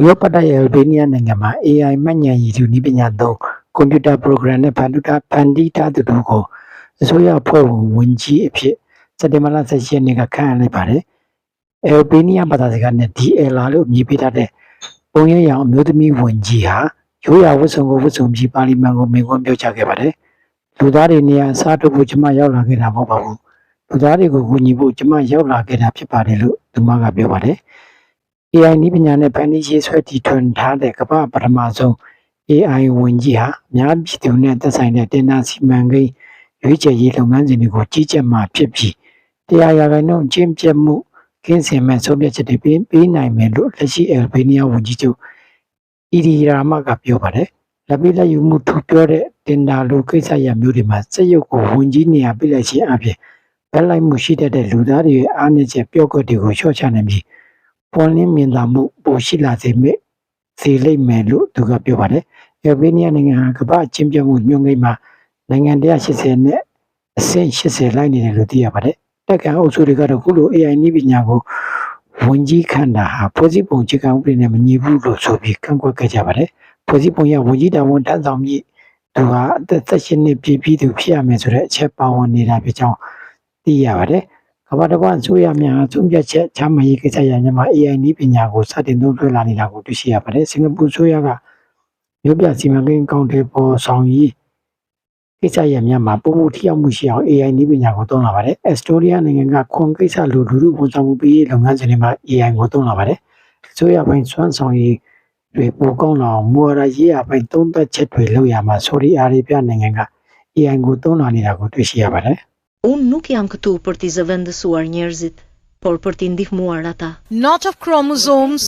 ဥရောပတိုက်အယ်ဘေးနီးယားနိုင်ငံမှာ AI မှတ်ဉာဏ်ရည်သူနည်းပညာသုံးကွန်ပျူတာ program နဲ့ဖန်တီးထားသူတို့ကိုအစိုးရအဖွဲ့ဝင်ကြီးအဖြစ်စက်တင်ဘာလ17ရက်နေ့ကခန့်အပ်လိုက်ပါတယ်။အယ်ဘေးနီးယားဘာသာစကားနဲ့ DLR လို့အမည်ပေးထားတဲ့ပုံရိပ်ရောင်အမျိုးသမီးဝင်ကြီးဟာရိုးရာဝတ်စုံကိုဝတ်စုံပြီးပါလီမန်ကိုမိန့်ခွန်းပြောကြားခဲ့ပါတယ်။လူသားတွေနေရာအစားထိုးဖို့ကျွန်မရောက်လာခဲ့တာမဟုတ်ပါဘူး။လူသားတွေကိုကူညီဖို့ကျွန်မရောက်လာခဲ့တာဖြစ်ပါတယ်လို့သူမကပြောပါတယ်။ AI နည်းပညာနဲ့ဖန်တီးရေးဆွဲတည်ထွင်ထားတဲ့ကမ္ဘာပထမဆုံး AI ဝင်ကြီးဟာအများပြည်သူနဲ့သက်ဆိုင်တဲ့တင်နာစီမံကိန်းရွေးချယ်ရေးလုပ်ငန်းစဉ်တွေကိုကြီးကြပ်မှဖြစ်ပြီးတရားရာဂိုင်နှုန်းကျင့်ပြတ်မှုကင်းစင်မဲ့ဆုံးဖြတ်ချက်တွေပေးနိုင်မယ်လို့လက်ရှိအယ်ဘေးနီးယားဝန်ကြီးချုပ်အီဒီရာမကပြောပါတယ်။လက်ပြီးလက်ယူမှုထူပြောတဲ့တင်ဒါလိုကိစ္စရပ်မျိုးတွေမှာစက်ရုပ်ကိုဝန်ကြီးနေရာပြလိုက်ခြင်းအပြင်ဘက်လိုက်မှုရှိတတ်တဲ့လူသားတွေရဲ့အားနည်းချက်ပြော့ကွက်တွေကိုလျှော့ချနိုင်ပြီးပွန်လင်းမြင်သာမှုပိုရှိလာစေလိမ့်မယ်လို့သူကပြောပါတယ်။အယ်ဘေးနီးယားနိုင်ငံဟာကမ္ဘာ့ချင်းပြမှုညွှန်းကိန်းမှာနိုင်ငံ180နဲ့အဆင့်80လိုက်နေတယ်လို့သိရပါတယ်။တက်ကန်အုပ်စုတွေကတော့ခုလို AI နည်းပညာကိုဝန်ကြီးခန့်တာဟာဖွဲ့စည်းပုံအခြေခံဥပဒေနဲ့မညီဘူးလို့ဆိုပြီးကန့်ကွက်ခဲ့ကြပါတယ်။ဖွဲ့စည်းပုံရဝန်ကြီးတာဝန်ထမ်းဆောင်ပြီးသူဟာအသက်18နှစ်ပြည့်ပြီးသူဖြစ်ရမယ်ဆိုတဲ့အချက်ပါဝင်နေတာဖြစ်ကြောင်းသိရပါတယ်။ကမ္ဘာတစ်ဝန်းအစိုးရများသုံးပြချက်ချမှတ်ရေးကိစ္စရပ်များမှာ AI နည်းပညာကိုစတင်သုံးစွဲလာနေတာကိုတွေ့ရှိရပါတယ်။စင်ကာပူအစိုးရကမြို့ပြစီမံကိန်းအကောင့်တွေပေါ်ဆောင်ရေးကိစ္စရပ်များမှာပုံမှုထိရောက်မှုရှိအောင် AI နည်းပညာကိုသုံးလာပါတယ်။ အက်စတိုးနီးယားနိုင်ငံကခွန်ကိစ္စလူထုဝန်ဆောင်မှုပေးရေးလုပ်ငန်းစဉ်တွေမှာ AI ကိုသုံးလာပါတယ်။အစိုးရပိုင်းစွမ်းဆောင်ရည်တွေပိုကောင်းလာအောင်မူဝါဒရေးရာပိုင်းသုံးသပ်ချက်တွေလုပ်ရမှာဆော်ဒီအာရေဗျနိုင်ငံက AI ကိုသုံးလာနေတာကိုတွေ့ရှိရပါတယ်။ Unë nuk jam këtu për t'i zëvendësuar njerëzit, por për t'i ndihmuar ata. Not of chromosomes,